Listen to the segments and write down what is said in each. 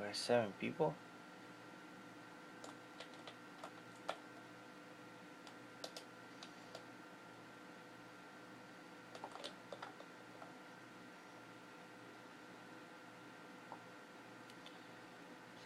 got 7 people.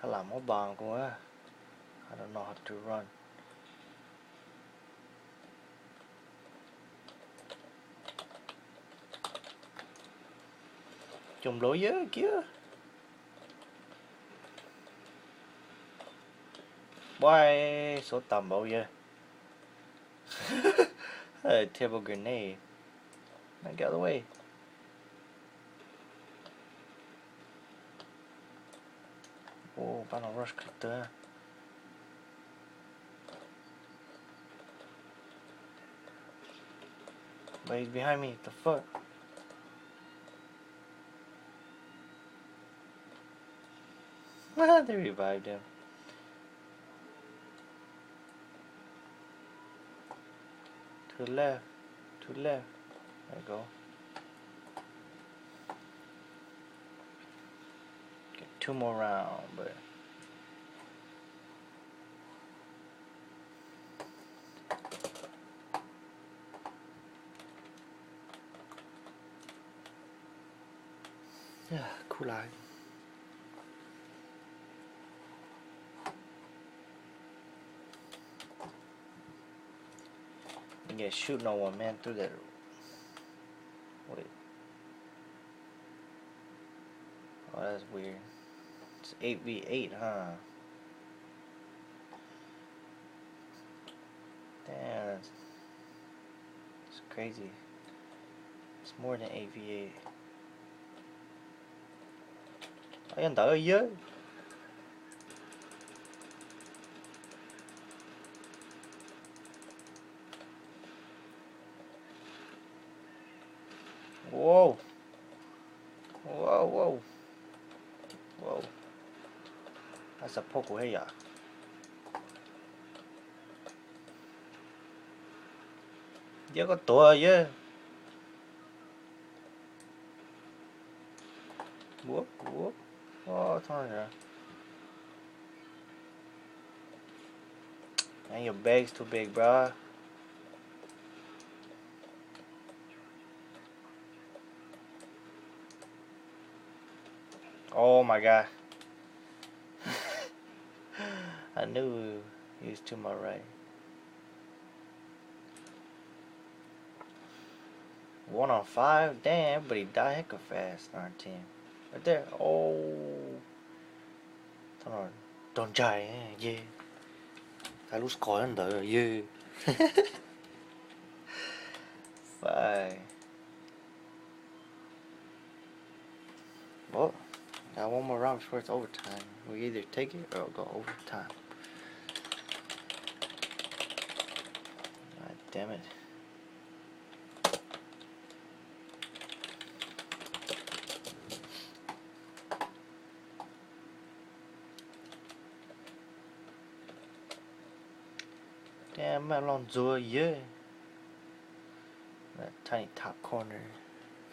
Sao làm máu bàng quá. I don't know how to run. Chùm lỗ dớ kia. Boy, số tầm bao giờ. A terrible grenade. Man, get out of the way. Oh, battle rush cut there. But he's behind me. The fuck? They revived him. To the left. To the left. There you go. Get 2 more rounds, but yeah, cool eye. You can't shoot no one, man, through that. Wait. Oh, that's weird. It's 8v8, huh? Damn, it's crazy. It's more than 8v8. Ay, anh đợi với. Whoa. Whoa, whoa. Whoa. That's a poke hay à? Giờ có tụi chứ. Whoop, whoop. Oh, thôi rồi. Man, your bag's too big, bro. Oh my god. I knew he was to my right. 1 on 5? Damn, everybody died hecka fast on our team. Right there. Oh. Don't die, yeah. I lose score under, yeah. Fine. Well, got 1 more round before it's overtime. We either take it or go overtime. God damn it. Damn, man, long door, yeah. That tiny top corner.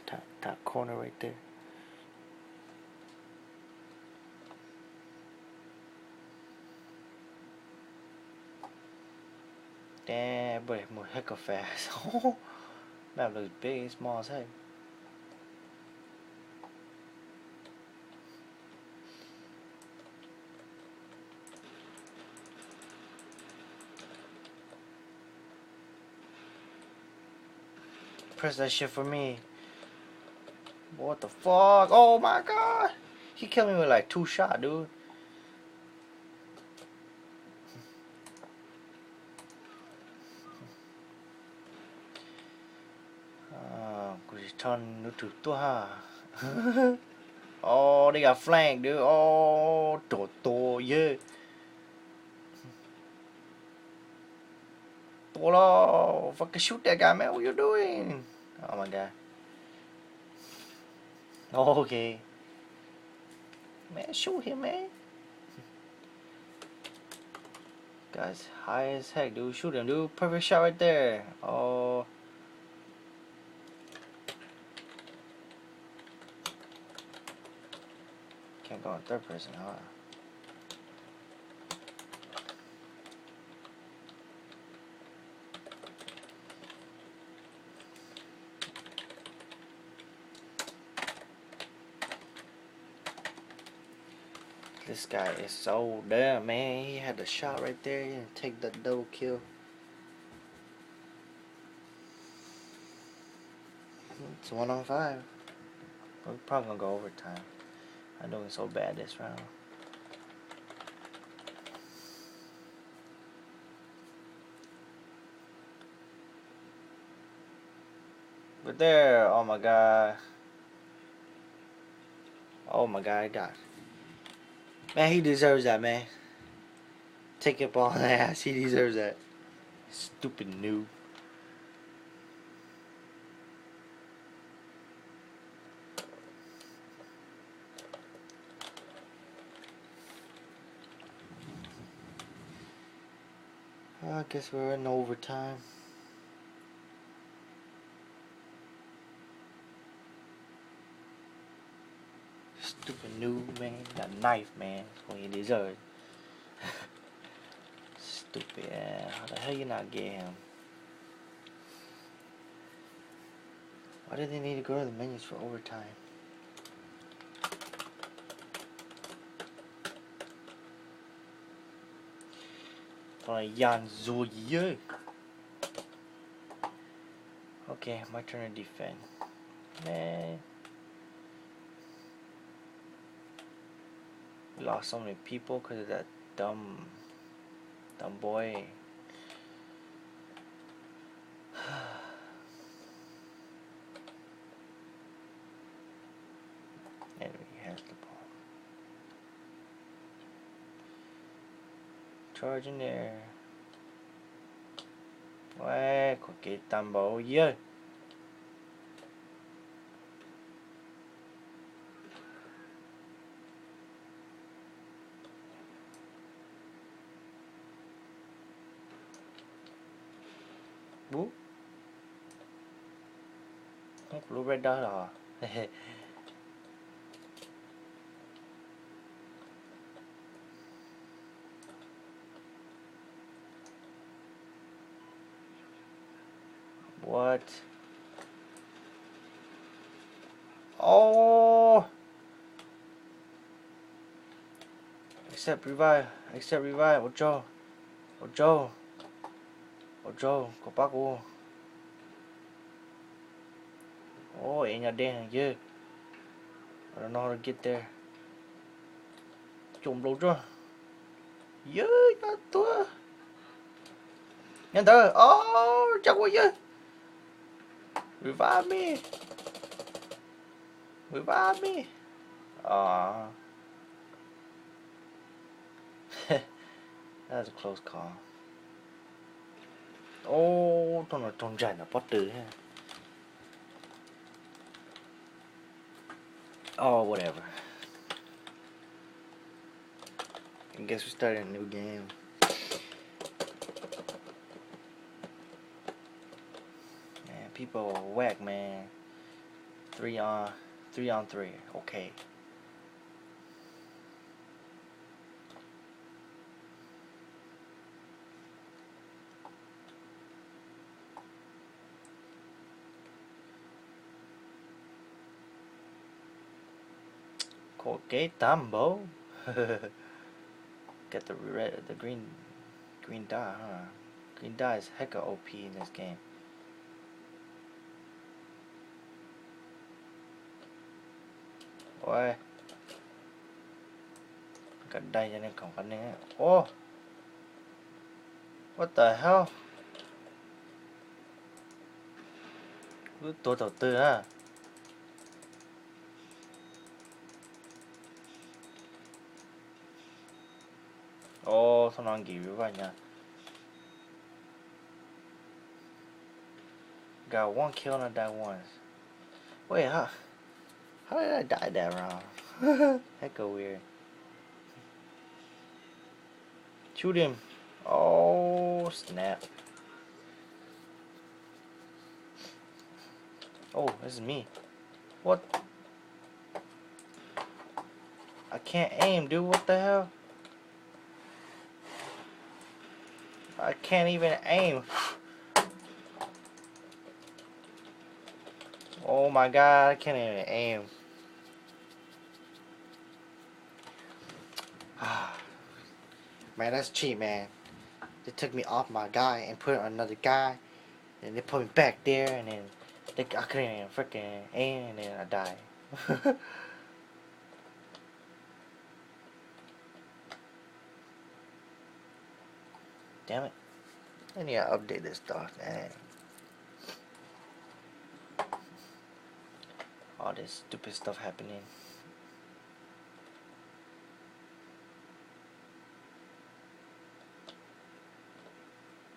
Top corner right there. Damn, everybody move hecka fast. Map looks big and small as heck. Press that shit for me. What the fuck? Oh my god! He killed me with like 2 shots, dude. Turn to ตัว Oh, they got flanked, dude. Oh, yeah. Polo, fucking shoot that guy, man. What you doing? Oh my god. Okay. Man, shoot him, man. Guy's high as heck, dude. Shoot him, dude. Perfect shot right there. Oh. Can't go in third person, huh? This guy is so damn, man. He had the shot right there. He didn't take the double kill. It's 1-on-5. We're probably gonna go overtime. I'm doing so bad this round. But there, oh my god. Oh my god, he died. Man, he deserves that, man. Take it ball in the ass. He deserves that. Stupid noob. I guess we're in overtime. Stupid noob, man. That knife, man. That's what he deserves. Stupid, yeah. How the hell you not get him? Why did they need to go to the menus for overtime? Okay, my turn to defend. Man. We lost so many people because of that dumb boy. Enemy has the ball. Charge in there. Uầy, có cái tầm bộ dơ. Bú. Không có red đó rồi. What? Oh! Accept revive. Accept revive. Ojo. Ojo. Ojo. Có bác ô. Oh, in your damn yeah. I don't know how to get there. Chùm luôn rồi. Yeah, nó tua. Nhanh thơ. Oh, chắc quá yeah. Revive me. Revive me. Aww. That was a close call. Oh, don't try to pot tử ha. Oh, whatever. I guess we started a new game. Man, people are whack, man. 3 on 3. Okay. Okay, Tambo. Get the green dye, huh? Green dye is hecka OP in this game. Ôi. Gần đây cho nên còn có nên. Oh. What the hell? Tôi đầu tư á. Oh, sao nó ăn kiểu vậy nha. Got 1 kill and I died once. Wait, how did I die that round? Hecka weird. Shoot him. Oh, snap. Oh, this is me. What? I can't aim, dude. What the hell? I can't even aim. Oh my god, I can't even aim. Man, that's cheap, man. They took me off my guy and put it on another guy, and they put me back there, and then I couldn't even freaking aim, and then I died. Damn it. I need to update this stuff, man. All this stupid stuff happening.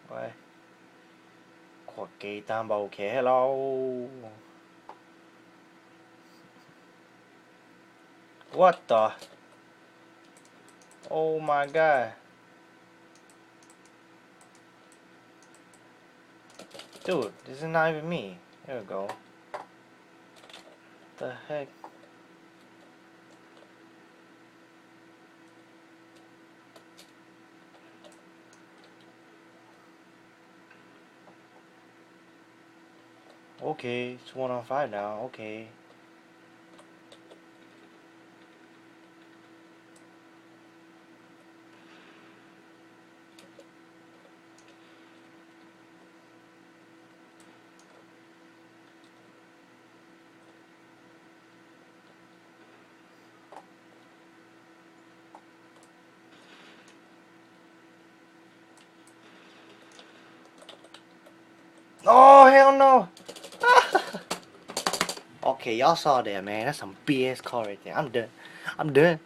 Why? ขวดกีตามเบาแค่เรา What the? Oh my god. Dude, this is not even me. There we go. The heck? Okay, it's 1-on-5 now. Okay. Oh, hell no! Okay, y'all saw that, man. That's some BS call right there. I'm done. I'm done.